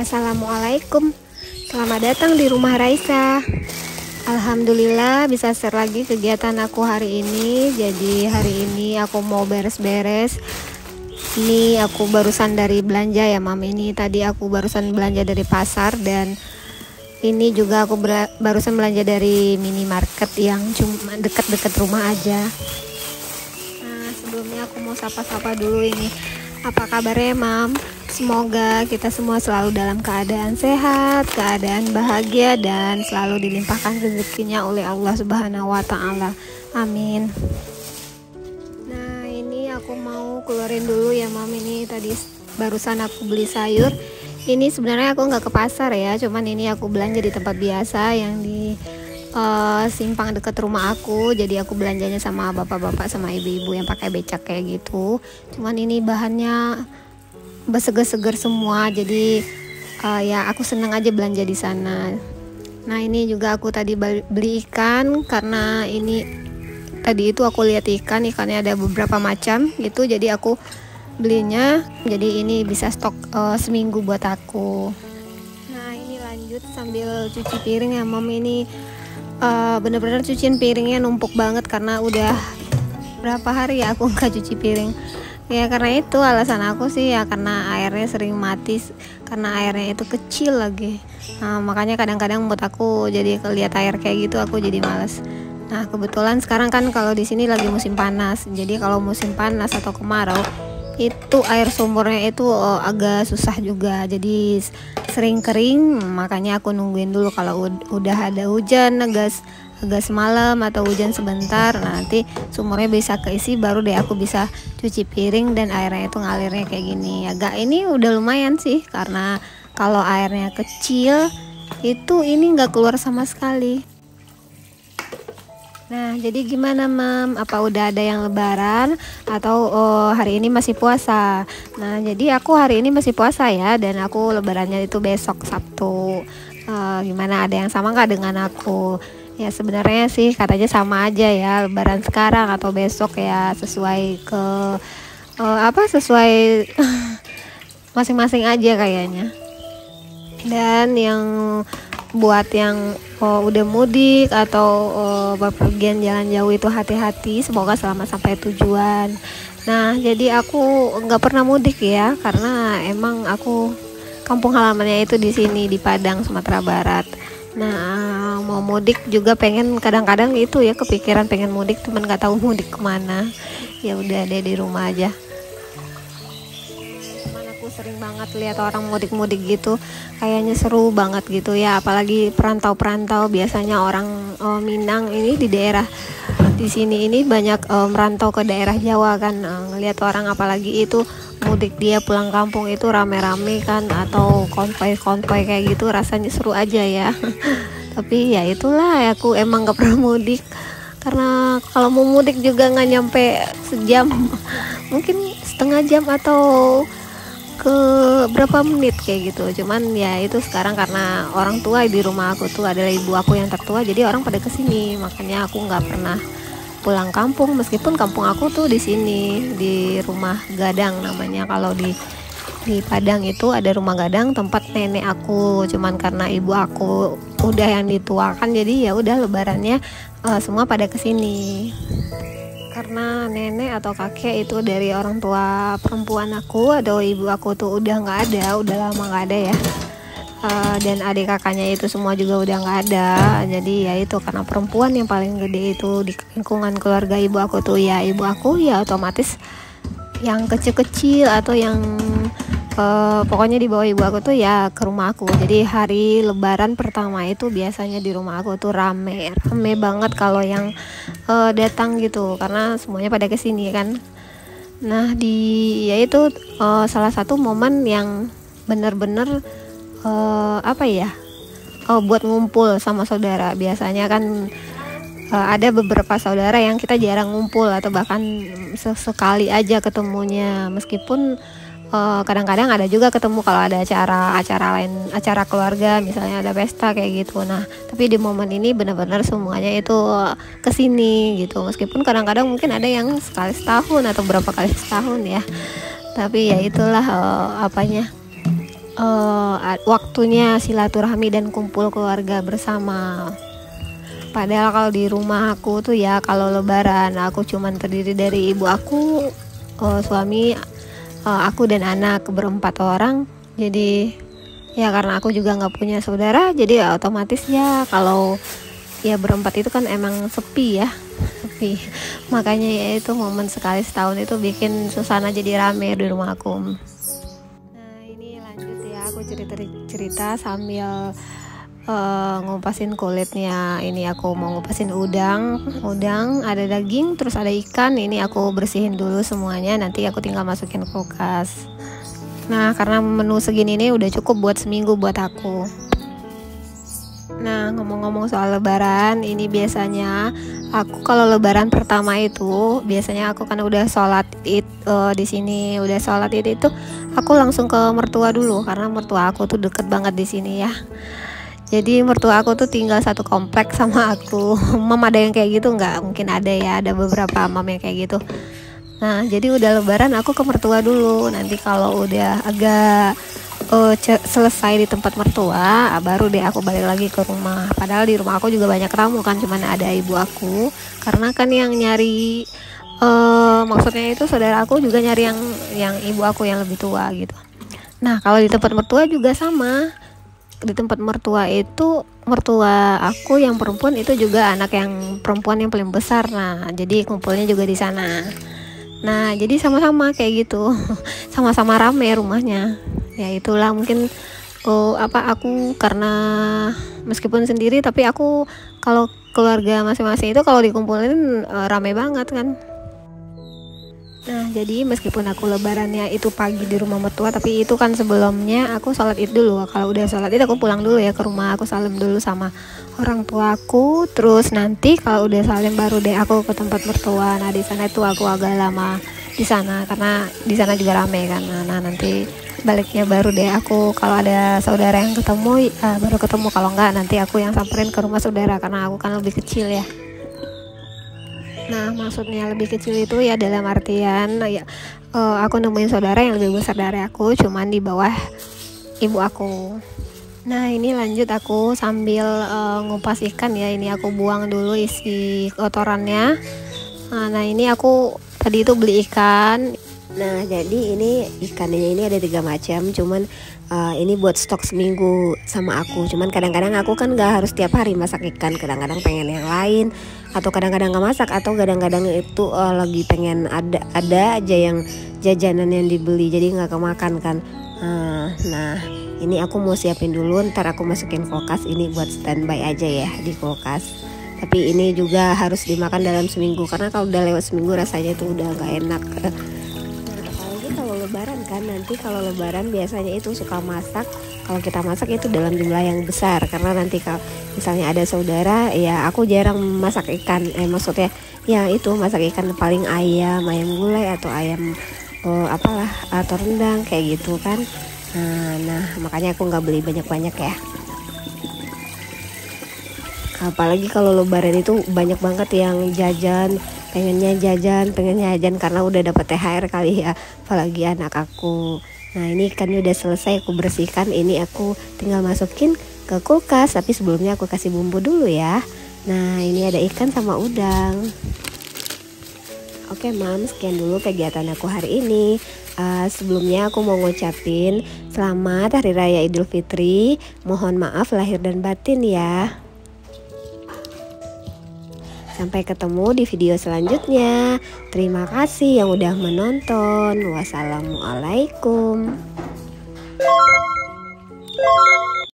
Assalamualaikum. Selamat datang di rumah Raisa. Alhamdulillah bisa share lagi kegiatan aku hari ini. Jadi hari ini aku mau beres-beres. Ini aku barusan dari belanja ya Mam. Ini tadi aku barusan belanja dari pasar, dan ini juga aku barusan belanja dari minimarket yang cuma dekat-dekat rumah aja. Nah, sebelumnya aku mau sapa-sapa dulu ini. Apa kabarnya Mam? Semoga kita semua selalu dalam keadaan sehat, keadaan bahagia, dan selalu dilimpahkan rezekinya oleh Allah Subhanahu wa Ta'ala. Amin. Nah, ini aku mau keluarin dulu ya Mam. Ini tadi barusan aku beli sayur. Ini sebenarnya aku nggak ke pasar ya, cuman ini aku belanja di tempat biasa yang di simpang dekat rumah aku. Jadi aku belanjanya sama bapak-bapak sama ibu-ibu yang pakai becak kayak gitu. Cuman ini bahannya seger-seger semua, jadi ya aku senang aja belanja di sana. Nah, ini juga aku tadi beli ikan, karena ini tadi itu aku lihat ikannya ada beberapa macam gitu, jadi aku belinya, jadi ini bisa stok seminggu buat aku. Nah, ini lanjut sambil cuci piring ya Mom. Ini bener-bener cuciin piringnya numpuk banget karena udah berapa hari ya aku nggak cuci piring. Ya karena itu alasan aku sih ya, karena airnya sering mati, karena airnya itu kecil lagi. Nah, makanya kadang-kadang buat aku jadi lihat air kayak gitu aku jadi males. Nah, kebetulan sekarang kan kalau di sini lagi musim panas. Jadi kalau musim panas atau kemarau itu air sumurnya itu agak susah juga. Jadi sering kering, makanya aku nungguin dulu kalau udah ada hujan agak semalam atau hujan sebentar, nanti sumurnya bisa keisi, baru deh aku bisa cuci piring dan airnya itu ngalirnya kayak gini. Agak ini udah lumayan sih, karena kalau airnya kecil itu ini nggak keluar sama sekali. Nah, jadi gimana Mam? Apa udah ada yang lebaran atau hari ini masih puasa? Nah, jadi aku hari ini masih puasa ya, dan aku lebarannya itu besok Sabtu. Gimana, ada yang sama nggak dengan aku? Ya sebenarnya sih katanya sama aja ya, lebaran sekarang atau besok ya, sesuai ke sesuai masing-masing aja kayaknya. Dan yang buat yang udah mudik atau bepergian jalan jauh itu hati-hati, semoga selamat sampai tujuan. Nah, jadi aku nggak pernah mudik ya, karena emang aku kampung halamannya itu di sini di Padang, Sumatera Barat. Nah, mau mudik juga pengen, kadang-kadang itu ya kepikiran pengen mudik, cuman nggak tahu mudik kemana. Ya udah deh di rumah aja. Cuman aku sering banget lihat orang mudik-mudik gitu, kayaknya seru banget gitu ya, apalagi perantau-perantau. Biasanya orang Minang ini di daerah di sini ini banyak merantau ke daerah Jawa kan, ngelihat orang apalagi itu mudik dia pulang kampung itu rame-rame kan, atau konvoy-konvoy kayak gitu, rasanya seru aja ya. Tapi ya itulah, aku emang gak pernah mudik, karena kalau mau mudik juga nggak nyampe sejam, mungkin setengah jam atau ke berapa menit kayak gitu. Cuman ya itu sekarang karena orang tua di rumah aku tuh adalah ibu aku yang tertua, jadi orang pada kesini, makanya aku nggak pernah pulang kampung, meskipun kampung aku tuh di sini di Rumah Gadang namanya. Kalau di Padang itu ada Rumah Gadang tempat nenek aku, cuman karena ibu aku udah yang dituakan, jadi ya udah lebarannya semua pada kesini. Karena nenek atau kakek itu dari orang tua perempuan aku atau ibu aku tuh udah nggak ada, udah lama nggak ada ya. Dan adik kakaknya itu semua juga udah nggak ada. Jadi ya itu, karena perempuan yang paling gede itu di lingkungan keluarga ibu aku tuh ya ibu aku, ya otomatis yang kecil-kecil atau yang pokoknya di bawah ibu aku tuh ya ke rumah aku. Jadi hari lebaran pertama itu biasanya di rumah aku tuh rame banget kalau yang datang gitu, karena semuanya pada kesini kan. Nah, ya itu salah satu momen yang bener-bener buat ngumpul sama saudara. Biasanya kan ada beberapa saudara yang kita jarang ngumpul, atau bahkan sesekali aja ketemunya, meskipun kadang-kadang ada juga ketemu kalau ada acara lain, acara keluarga misalnya, ada pesta kayak gitu. Nah, tapi di momen ini benar-benar semuanya itu kesini gitu, meskipun kadang-kadang mungkin ada yang sekali setahun atau berapa kali setahun ya, tapi ya itulah waktunya silaturahmi dan kumpul keluarga bersama. Padahal kalau di rumah aku tuh ya, kalau lebaran aku cuman terdiri dari ibu aku, suami, aku dan anak berempat orang. Jadi ya karena aku juga nggak punya saudara, jadi ya otomatis ya kalau ya berempat itu kan emang sepi ya, sepi. Makanya ya itu momen sekali setahun itu bikin suasana jadi rame di rumah aku. Nah ini lanjut ya, aku cerita sambil ngupasin kulitnya. Ini aku mau ngupasin udang ada daging, terus ada ikan. Ini aku bersihin dulu semuanya, nanti aku tinggal masukin kulkas. Nah karena menu segini nih udah cukup buat seminggu buat aku. Nah ngomong-ngomong soal lebaran, ini biasanya aku kalau lebaran pertama itu biasanya aku kan udah sholat id di sini, udah sholat id itu aku langsung ke mertua dulu karena mertua aku tuh deket banget di sini ya. Jadi mertua aku tuh tinggal satu komplek sama aku. Mam ada yang kayak gitu nggak? Mungkin ada ya, ada beberapa mam yang kayak gitu. Nah jadi udah lebaran aku ke mertua dulu. Nanti kalau udah agak selesai di tempat mertua, baru deh aku balik lagi ke rumah. Padahal di rumah aku juga banyak tamu kan, cuman ada ibu aku. Karena kan yang nyari maksudnya itu saudara aku juga nyari yang ibu aku yang lebih tua gitu. Nah kalau di tempat mertua juga sama. Di tempat mertua itu, mertua aku yang perempuan itu juga anak yang perempuan yang paling besar. Nah jadi kumpulnya juga di sana. Nah jadi sama-sama kayak gitu. Sama-sama rame rumahnya. Ya itulah mungkin aku karena meskipun sendiri tapi aku kalau keluarga masing-masing itu kalau dikumpulin rame banget kan. Nah jadi meskipun aku lebarannya itu pagi di rumah mertua, tapi itu kan sebelumnya aku sholat id dulu. Kalau udah sholat id aku pulang dulu ya ke rumah, aku salim dulu sama orang tua aku. Terus nanti kalau udah salim baru deh aku ke tempat mertua. Nah di sana itu aku agak lama di sana karena di sana juga rame kan. Nah nanti baliknya baru deh aku kalau ada saudara yang ketemu baru ketemu, kalau enggak nanti aku yang samperin ke rumah saudara karena aku kan lebih kecil ya. Nah maksudnya lebih kecil itu ya dalam artian ya aku nemuin saudara yang lebih besar dari aku, cuman di bawah ibu aku. Nah ini lanjut aku sambil ngupas ikan ya. Ini aku buang dulu isi kotorannya. Nah ini aku tadi itu beli ikan. Nah jadi ini ikannya ini ada 3 macam, cuman ini buat stok seminggu sama aku. Cuman kadang-kadang aku kan gak harus tiap hari masak ikan, kadang-kadang pengen yang lain, atau kadang-kadang gak masak, atau kadang-kadang itu lagi pengen ada aja yang jajanan yang dibeli jadi gak kemakan kan. Nah ini aku mau siapin dulu, ntar aku masukin kulkas. Ini buat standby aja ya di kulkas. Tapi ini juga harus dimakan dalam seminggu, karena kalau udah lewat seminggu rasanya itu udah gak enak. Lebaran kan, nanti kalau lebaran biasanya itu suka masak. Kalau kita masak itu dalam jumlah yang besar, karena nanti kalau misalnya ada saudara ya aku jarang masak ikan, maksudnya ya itu masak ikan paling ayam gulai atau ayam apalah atau rendang kayak gitu kan. Nah makanya aku nggak beli banyak-banyak ya. Apalagi kalau lebaran itu banyak banget yang jajan, pengen jajan karena udah dapat THR kali ya, apalagi anak aku. Nah ini ikannya udah selesai aku bersihkan, ini aku tinggal masukin ke kulkas. Tapi sebelumnya aku kasih bumbu dulu ya. Nah ini ada ikan sama udang. Oke mam, sekian dulu kegiatan aku hari ini. Sebelumnya aku mau ngucapin selamat Hari Raya Idul Fitri. Mohon maaf lahir dan batin ya. Sampai ketemu di video selanjutnya. Terima kasih yang udah menonton. Wassalamualaikum.